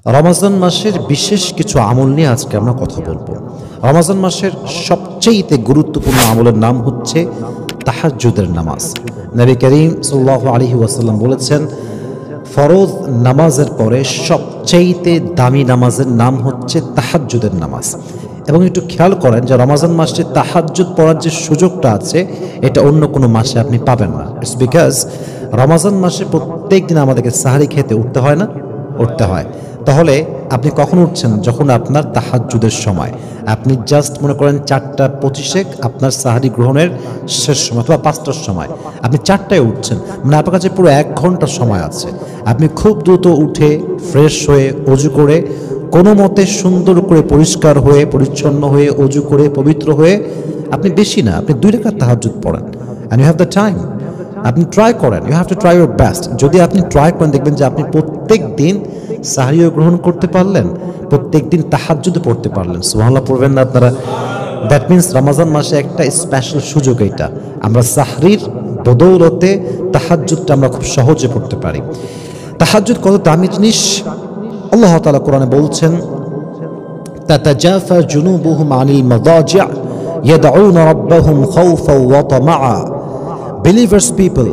রমজান মাসের বিশেষ কিছু আমল নিয়ে আজকে আমরা কথা বলবো। রমজান মাসের সবচেয়ে গুরুত্বপূর্ণ আমলের নাম হচ্ছে তাহাজ্জুদের নামাজ। নবী করিম সাল্লাল্লাহু আলাইহি ওয়াসাল্লাম বলেছেন, ফরজ নামাজের পরে সবচেয়ে দামি নামাজের নাম হচ্ছে তাহাজ্জুদের নামাজ। এবং একটু খেয়াল করেন যে রমজান মাসে তাহাজ্জুদ পড়ার যে সুযোগটা আছে এটা অন্য কোনো মাসে আপনি পাবেন না। ইটস বিকজ রমজান মাসে প্রত্যেক দিন আমাদেরকে সাহারি খেতে উঠতে হয় না? উঠতে হয়। তাহলে আপনি কখন উঠছেন? যখন আপনার তাহাজ্জুদের সময়। আপনি জাস্ট মনে করেন 4:25 আপনার সাহারি গ্রহণের শেষ সময় অথবা 5টার সময় আপনি 4টায় উঠছেন, মানে আপনার কাছে পুরো 1 ঘন্টা সময় আছে। আপনি খুব দ্রুত উঠে ফ্রেশ হয়ে অজু করে কোনো মতে সুন্দর করে পরিষ্কার হয়ে পরিচ্ছন্ন হয়ে অজু করে পবিত্র হয়ে আপনি বেশি না, আপনি 2 রাকাত তাহাজ্জুদ পড়েন। And you have the time. আপনি ট্রাই করেন, you have to try your best. যদি আপনি ট্রাই করেন দেখবেন যে আপনি প্রত্যেক দিন সাহরিও গ্রহণ করতে পারলেন, প্রত্যেক দিন তাহাজ্জুদ পড়তে পারলেন। সুবহানাল্লাহ পড়বেন না আপনারা? দ্যাট মিনস রমজান মাসে একটা স্পেশাল সুযোগ এইটা, আমরা সাহরির বদৌলতে তাহাজ্জুদটা আমরা খুব সহজে পড়তে পারি। তাহাজ্জুদ কত দামি জিনিস আল্লাহ তাআলা কোরআনে বলছেন, তাতাজাফা জুনুবুহুম আনিল মাদাজি' ইয়াদউনা রাব্বাহুম খাউফাও ওয়া তামাআ। Believers people,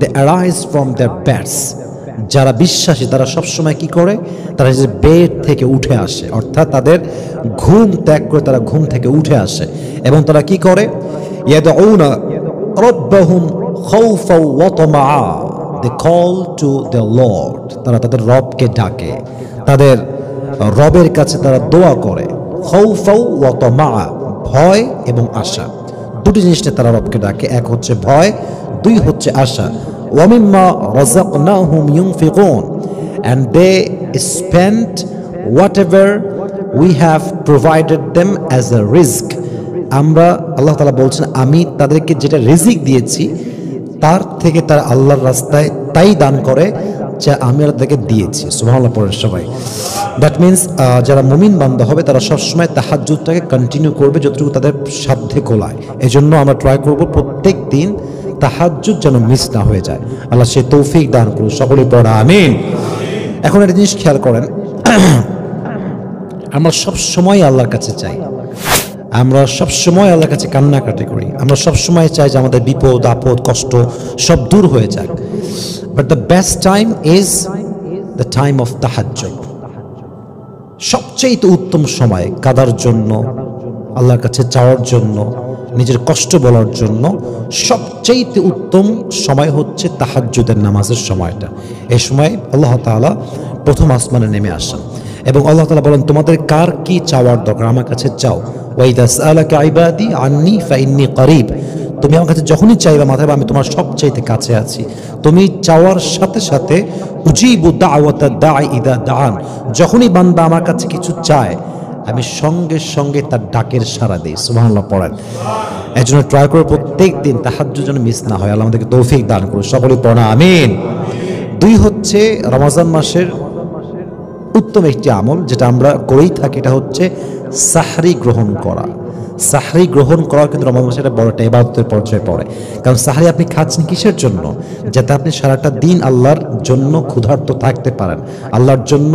they arise from their beds. যারা বিশ্বাসী তারা সবসময় কি করে? তারা যে বেড থেকে উঠে আসে, অর্থাৎ তাদের ঘুম ত্যাগ করে তারা ঘুম থেকে উঠে আসে এবং তারা কি করে? ইয়াদউনা রাব্বাহুম খাউফাও ওয়া তামাআ। They call to their Lord. তারা তাদের রবকে ডাকে, তাদের রবের কাছে তারা দোয়া করে। খাউফাও ওয়া তামাআ, ভয় এবং আশা, দুটি জিনিসটা তারা রবকে ডাকে। এক হচ্ছে ভয়, 2 হচ্ছে আশা। ওয়া মিম্মা রাযাকনাহুম ইউনফিকুন, and they spend whatever we have provided them as a রিজক। আমরা আল্লাহ তাআলা বলছেন, আমি তাদেরকে যেটা রিজিক দিয়েছি তার থেকে তারা আল্লাহর রাস্তায় তাই দান করে যা আমি তাদেরকে দিয়েছি। সুবহানাল্লাহ পড়েন সবাই। দ্যাট মিনস যারা মুমিন বান্দা হবে তারা সবসময় তাহাজ্জুদটাকে কন্টিনিউ করবে যতটুকু তাদের সাধ্যে কোলায়। এই জন্য আমরা ট্রাই করব প্রত্যেক দিন তাহাজ্জুদ যেন মিস না হয়ে যায়। আল্লাহ সে তৌফিক দান করুন, সকলে পড়া আমিন। এখন একটা জিনিস খেয়াল করেন, আমরা সবসময় আল্লাহর কাছে চাই, আমরা সবসময় আল্লাহর কাছে কান্নাকাটি করি, আমরা সবসময় চাই যে আমাদের বিপদ আপদ কষ্ট সব দূর হয়ে যাক। But the best time is the time of তাহাজ্জুদ। সবচেয়ে উত্তম সময় কাদার জন্য, আল্লাহর কাছে চাওয়ার জন্য, নিজের কষ্ট বলার জন্য সবচেয়ে উত্তম সময় হচ্ছে তাহাজ্জুদের নামাজের সময়টা। এই সময় আল্লাহ তাআলা প্রথম আসমানে নেমে আসেন এবং আল্লাহ তাআলা বলেন, তোমাদের কার কি চাওয়ার দরকার আমার কাছে চাও। ওয়াইদা সাআলাকা ইবাদি আন্নী ফাইন্নী করিব। তুমি আমার কাছে যখনই চাইবা মাথায় আমি তোমার সবচাইতে কাছে আছি। তুমি চাওয়ার সাথে সাথে উজিবু দাওয়াতা দাঈ ইদা দাআন, যখনই বান্দা আমার কাছে কিছু চায় আমি সঙ্গে সঙ্গে তার ডাকের সাড়া দিই। সুবহানাল্লাহ পড়েন। এই জন্য ট্রাই করে প্রত্যেক দিন তাহাজ্জুদ যেন মিস না হয়। আল্লাহ আমাদেরকে তৌফিক দান করুন, সকলেই পড়া আমিন। 2 হচ্ছে রমজান মাসের উত্তম একটি আমল যেটা আমরা করেই থাকি, এটা হচ্ছে সাহরি গ্রহণ করা। সাহরি গ্রহণ করা কিন্তু রমজান মাসে একটা বড় একটা ইবাদতের পর্যায়ে পড়ে। কারণ সাহরি আপনি খাচ্ছেন কিসের জন্য? যাতে আপনি সারাটা দিন আল্লাহর জন্য ক্ষুধার্ত থাকতে পারেন, আল্লাহর জন্য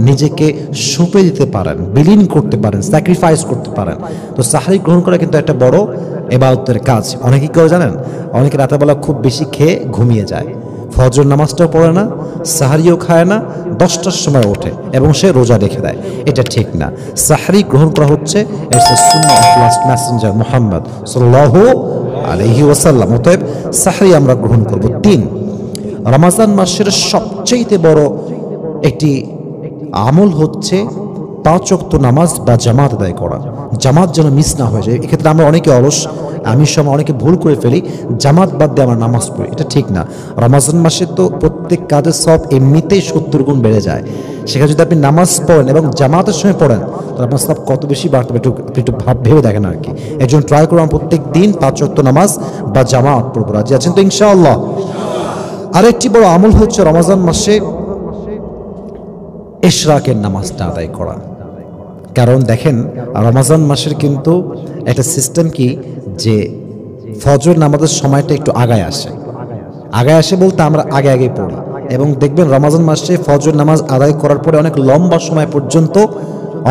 নিজেকে সঁপে দিতে পারেন, বিলীন করতে পারেন, স্যাক্রিফাইস করতে পারেন। তো সাহরি গ্রহণ করা কিন্তু একটা বড় ইবাদতের কাজ। অনেকে কেউ জানেন, অনেকে রাতেরবেলা খুব বেশি খেয়ে ঘুমিয়ে যায়, ফজর নামাজটাও পড়ে না, সাহারিও খায় না, 10টার সময় ওঠে এবং সে রোজা রেখে দেয়। এটা ঠিক না। সাহারি গ্রহণ করা হচ্ছে it's a Sunnah of last Messenger Muhammad সাল্লাল্লাহু আলাইহি ওয়াসাল্লাম। অতএব সাহারি আমরা গ্রহণ করব। 3, রমজান মাসের সবচেয়ে বড় একটি আমল হচ্ছে 5 ওয়াক্ত নামাজ বা জামাত আদায় করা। জামাত যেন মিস না হয়ে যায়। এক্ষেত্রে আমরা অনেকে অলস, আমি সময় অনেকে ভুল করে ফেলি, জামাত বাদ দিয়ে আমরা নামাজ পড়ি। এটা ঠিক না। রমজান মাসে তো প্রত্যেক কাজের সব এমনিতেই 70 গুণ বেড়ে যায়। সেখানে যদি আপনি নামাজ পড়েন এবং জামাতের সময় পড়েন তাহলে আপনার সব কত বেশি বাড়তে হবে একটু ভেবে দেখেন আর কি। এর জন্য ট্রাই করুন প্রত্যেক দিন 5 ওয়াক্ত নামাজ বা জামাত পড়বো। রাজি আছেন তো ইনশাআল্লাহ? আরেকটি বড় আমল হচ্ছে রমজান মাসে ইশরাকের নামাজটা আদায় করা। কারণ দেখেন রমজান মাসের কিন্তু একটা সিস্টেম কি যে ফজর নামাজের সময়টা একটু আগায় আসে। আগায় আসে বলতে আমরা আগে আগে পড়ি। এবং দেখবেন রমজান মাসে ফজর নামাজ আদায় করার পরে অনেক লম্বা সময় পর্যন্ত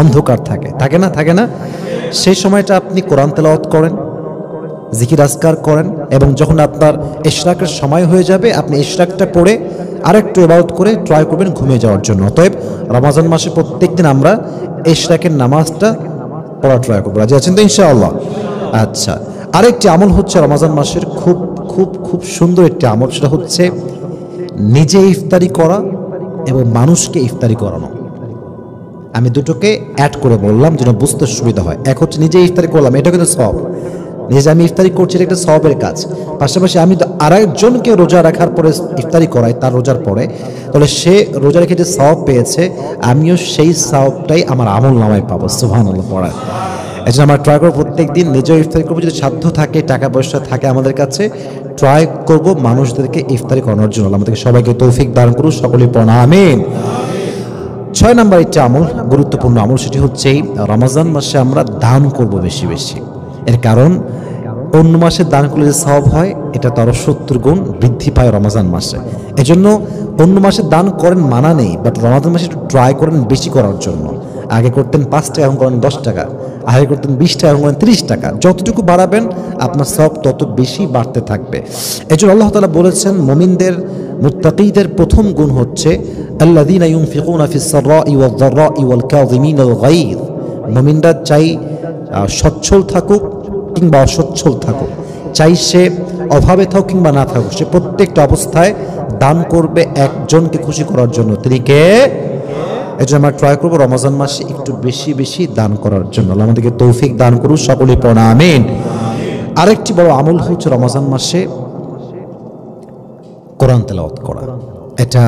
অন্ধকার থাকে না সেই সময়টা আপনি কোরআন তেলাওয়াত করেন, জিকির আজকার করেন, এবং যখন আপনার ইশরাকের সময় হয়ে যাবে আপনি ইশরাকটা পড়ে আরেকটু ইবাদত করে ট্রাই করবেন ঘুমিয়ে যাওয়ার জন্য। অতএব রমজান মাসে প্রত্যেকদিন আমরা ইশরাকের নামাজটা পড়া ট্রাই করবো। রাজি আছেন তো ইনশাআল্লাহ? আচ্ছা, আরেকটি আমল হচ্ছে রমজান মাসের খুব খুব খুব সুন্দর একটি আমল, সেটা হচ্ছে নিজে ইফতারি করা এবং মানুষকে ইফতারি করানো। আমি দুটোকে অ্যাড করে বললাম যেন বুঝতে সুবিধা হয়। এক হচ্ছে নিজে ইফতারি করলাম, এটা কিন্তু সওয়াব, নিজে আমি ইফতারি করছি এটা একটা সওয়াবের কাজ। পাশাপাশি আমি তো আরেকজনকে রোজা রাখার পরে ইফতারি করাই তার রোজার পরে, তাহলে সে রোজা রেখে যে সওয়াব পেয়েছে আমিও সেই সওয়াবটাই আমার আমল নামায় পাবো। সুবহানাল্লাহ পড়ার এই জন্য আমরা ট্রাই করবো প্রত্যেক দিন নিজেও ইফতারি করবো, যদি সাধ্য থাকে টাকা পয়সা থাকে আমাদের কাছে ট্রাই করবো মানুষদেরকে ইফতারি করানোর জন্য। আমাদেরকে সবাইকে তৌফিক দান করুন, সকলেই পড়া আমিন। 6 নম্বর একটি আমল, গুরুত্বপূর্ণ আমল, সেটি হচ্ছে রমজান মাসে আমরা দান করব বেশি বেশি। এর কারণ অন্য মাসে দান করলে যে সওয়াব হয় এটা তো আরো 70 গুণ বৃদ্ধি পায় রমজান মাসে। এজন্য অন্য মাসে দান করেন মানা নেই, বাট রমজান মাসে একটু ট্রাই করেন বেশি করার জন্য। আগে করতেন 5 টাকা, এখন করেন 10 টাকা, আগে করতেন 20 টাকা, এখন করেন 30 টাকা। যতটুকু বাড়াবেন আপনার সওয়াব তত বেশি বাড়তে থাকবে। এজন্য আল্লাহ তাআলা বলেছেন মুমিনদের মুত্তাকীদের প্রথম গুণ হচ্ছে আল্লাযীনা ইউনফিকুনা ফিস সাররাই ওয়াদ দাররাই ওয়াল কাযিমিনাল গায়য। মুমিনরা চাই সচ্ছল থাকুক কিংবা অসচ্ছল থাকুক, চাই সে অভাবে থাকুক কিংবা না থাকুক, সে প্রত্যেকটা অবস্থায় দান করবে একজনকে খুশি করার জন্য। তিনি কে? এই জন্য আমরা ট্রাই করবো রমজান মাসে একটু বেশি বেশি দান করার জন্য। আল্লাহ আমাদেরকে তৌফিক দান করুন, সকলেই পড়া আমিন। আরেকটি বড় আমল হচ্ছে রমজান মাসে কোরআন তেলাওয়াত করা। এটা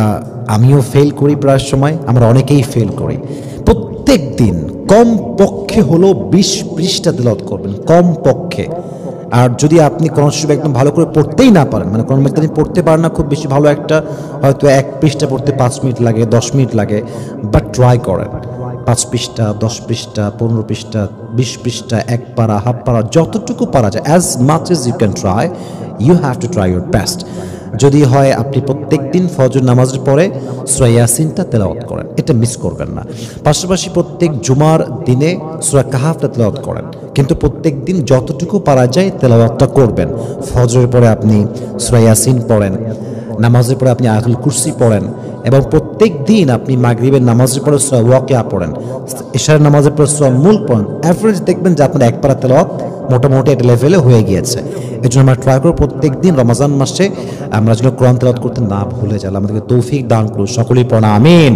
আমিও ফেল করি, প্রায় সময় আমরা অনেকেই ফেল করি। প্রত্যেক দিন কম পক্ষে হলো 20 পৃষ্ঠা তেলাওয়াত করবেন, কম পক্ষে। আর যদি আপনি কোরআন শরীফ একদম ভালো করে পড়তেই না পারেন, মানে কোরআন মাজিদ পড়তে পারেন না খুব বেশি ভালো একটা, হয়তো 1 পৃষ্ঠা পড়তে 5 মিনিট লাগে, 10 মিনিট লাগে, বাট ট্রাই করেন 5 পৃষ্ঠা, 10 পৃষ্ঠা, 15 পৃষ্ঠা, 20 পৃষ্ঠা, 1 পারা, হাফ পারা, যতটুকু পারা যায়, as much as you can try, you have to try your best. যদি হয় আপনি প্রত্যেক দিন ফজর নামাজের পরে সূরা ইয়াসিনটা তেলাওয়াত করেন, এটা মিস করবেন না। পাশাপাশি প্রত্যেক জুমার দিনে সূরা কাহাফটা তেলাওয়াত করেন, কিন্তু প্রত্যেক দিন যতটুকু পারা যায় তেলাওয়াতটা করবেন। ফজরের পরে আপনি সূরা ইয়াসিন পড়েন, নামাজের পরে আপনি আয়াতুল কুরসি পড়েন, এবং প্রত্যেক দিন আপনি মাগরিবের নামাজের পরে সূরা ওয়াকিয়া পড়েন, ইশারের নামাজের পরে সূরা মুলক পড়েন। এভারেজ দেখবেন যে আপনার এক পারা তেলাওয়াত মোটামুটি একটা লেভেলে হয়ে গিয়েছে। এই জন্য আমরা ট্রাই করব প্রত্যেক দিন রমজান মাসে আমরা যেন কোরআন তেলাওয়াত করতে না ভুলে যাই। আমাদেরকে তৌফিক দান করুন, সকলেই পড়া আমিন।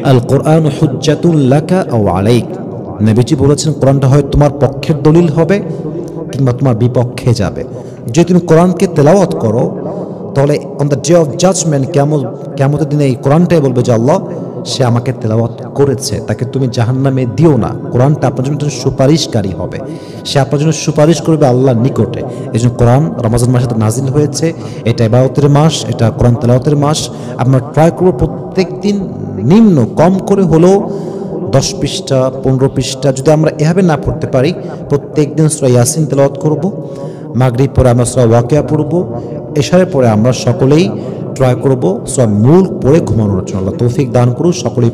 আল কোরআন হুজ্জাতুল লাকা আও আলাইক। নবীজি বলেছেন কোরআনটা হয় তোমার পক্ষের দলিল হবে কিংবা তোমার বিপক্ষে যাবে। যদি তুমি কোরআনকে তেলাওয়াত করো তাহলে on the day of judgement, কিয়ামতের দিনে এই কোরআনটাই বলবে যে আল্লাহ সে আমাকে তেলাওয়াত করেছে, তাকে তুমি জাহান্নামে দিও না। কোরআনটা আপনার জন্য সুপারিশকারী হবে, সে আপনার জন্য সুপারিশ করবে আল্লাহর নিকটে। এই জন্য কোরআন রমজান মাসে নাজিল হয়েছে, এটা ইবাদতের মাস, এটা কোরআন তেলাওয়াতের মাস। আমরা ট্রাই করবো প্রত্যেক দিন নিম্ন কম করে হলেও 10 পৃষ্ঠা, 15 পৃষ্ঠা, যদি আমরা এভাবে না পড়তে পারি প্রত্যেক দিন সূরা ইয়াসিন তেলাওয়াত করব। মাগরিব পরে আমরা সূরা ওয়াকিয়া পড়ব, এশারের পরে আমরা সকলেই ট্রাই করব সূরা মুলক পড়ে ঘুমানোর জন্য। আল্লাহ তৌফিক দান করুন, সকলেই